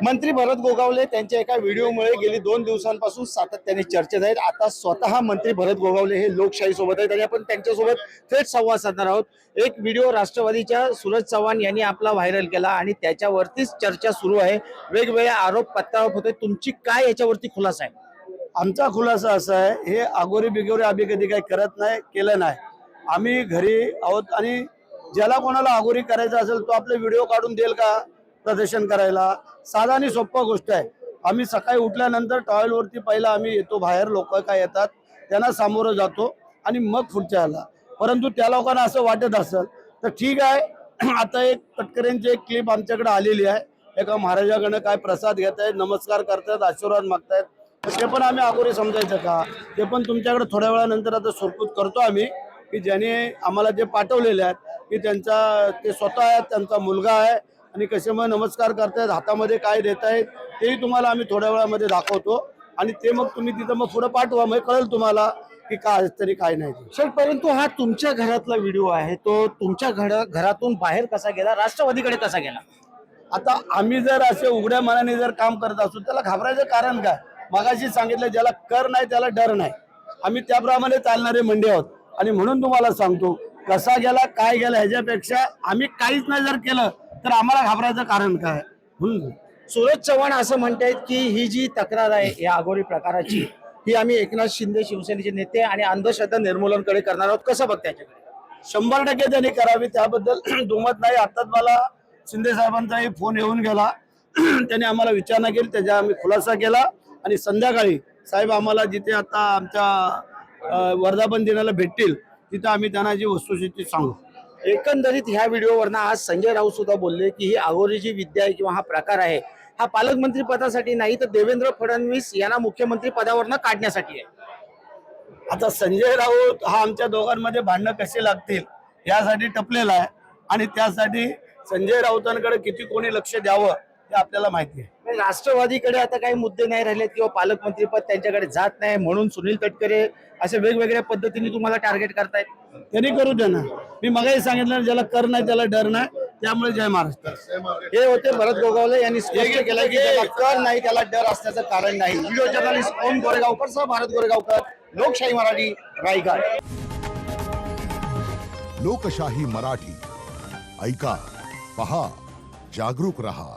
मंत्री भरत गोगावले त्यांच्या एका व्हिडिओमुळे गेली 2 दिवसांपासून सातत्याने चर्चेत आहेत। आता स्वतः मंत्री भरत गोगावले हे लोकशाही सोबत आहेत आणि आपण त्यांच्यासोबत थेट संवाद साधणार आहोत। एक व्हिडिओ राष्ट्रवादीच्या सूरज चव्हाण यांनी आपला व्हायरल केला आणि त्याच्यावरतीच चर्चा सुरू आहे। वेगवेगळे आरोप पत्तावप होते। तुमची काय याच्यावरती खुलासा आहे? आमचा खुलासा असा आहे, हे आगोरी बिगोरी आम्ही कधी काही करत नाही, केलं नाही। आम्ही घरी आहोत आणि ज्याला कोणाला आगोरी करायचं असेल तो आपले व्हिडिओ काढून देईल का प्रदर्शन करायला? साधा आणि सोपा गोष्ट आहे। आम्ही सकाळी उठल्यानंतर टॉयलवरती पहिला आम्ही येतो, बाहेर लोक काय येतात त्यांना सामोरं जातो आणि मग पुढच्या आला। परंतु त्या लोकांना असं वाटत असेल तर ठीक आहे। आता एक तटकरेंची एक क्लिप आमच्याकडे आलेली आहे, एका महाराजाकडनं काय प्रसाद घेत आहेत, नमस्कार करतायत, आशीर्वाद मागतायत। ते पण आम्ही अगोरी समजायचं का? ते पण तुमच्याकडे थोड्या वेळानंतर आता सुरपूत करतो आम्ही, की ज्याने आम्हाला जे पाठवलेले आहेत की त्यांचा ते स्वतः आहेत, त्यांचा मुलगा आहे आणि कसे मग नमस्कार करतायत, हातामध्ये काय देत आहेत तेही तुम्हाला आम्ही थोड्या वेळामध्ये दाखवतो आणि ते मग तुम्ही तिथं मग पुढे पाठवा, मग कळेल तुम्हाला की काय तरी काय नाही। सर, परंतु हा तुमच्या घरातला व्हिडिओ आहे, तो तुमच्या घरातून बाहेर कसा गेला, राष्ट्रवादीकडे कसा गेला? आता आम्ही जर असे उघड्या मनाने जर काम करत असू त्याला घाबरायचं कारण काय? मगाशी सांगितलं, ज्याला कर नाही त्याला डर नाही। आम्ही त्याप्रमाणे चालणारे मंडळी आहोत आणि म्हणून तुम्हाला सांगतो कसा गेला काय गेला ह्याच्यापेक्षा आम्ही काहीच नाही जर केलं तर आम्हाला घाबरायचं कारण काय? सूरज चव्हाण असं म्हणतायत की ही जी तक्रार आहे या आगोरी प्रकाराची, ही आम्ही एकनाथ शिंदे शिवसेनेचे नेते आणि अंधश्रद्धा निर्मूलनकडे करणार आहोत। कसं बघ त्याच्याकडे? 100% त्यांनी करावी, त्याबद्दल दुमत नाही। आताच मला शिंदे साहेबांचाही फोन येऊन गेला, त्यांनी आम्हाला विचारणा केली, त्याचा आम्ही खुलासा केला आणि संध्याकाळी साहेब आम्हाला जिथे आता आमच्या वर्धापन दिनाला भेटतील तिथं आम्ही त्यांना जी वस्तुस्थिती सांगू। एकंदरीत ह्या व्हिडिओवरनं आज संजय राऊत सुद्धा बोलले की ही आगोरीची विद्या आहे किंवा हा प्रकार आहे, हा पालकमंत्री पदासाठी नाही तर देवेंद्र फडणवीस यांना मुख्यमंत्री पदावरनं काढण्यासाठी आहे। आता संजय राऊत हा आमच्या दोघांमध्ये भांडणं कसे लागतील यासाठी टपलेला आहे आणि त्यासाठी संजय राऊतांकडे किती कोणी लक्ष द्यावं हे आपल्याला माहिती आहे। राष्ट्रवादीकडे आता काही मुद्दे नाही राहिलेत किंवा पालकमंत्रीपद त्यांच्याकडे जात नाही म्हणून सुनील तटकरे असे वेगवेगळ्या पद्धतीने तुम्हाला टार्गेट करतायत। त्यांनी करू द्या ना, मी मगाही सांगितलं ज्याला कर नाही त्याला डर नाही, त्यामुळे जय महाराष्ट्र। हे होते भरत गोगावले यांनी स्पष्ट केलं की ज्याला कर नाही त्याला डर असण्याचं कारण नाही। व्हिडिओ जर्नलिस्ट ओम गोरेगावकर सह भारत गोरेगावकर, लोकशाही मराठी, रायगड। लोकशाही मराठी ऐका, पहा, जागरूक रहा।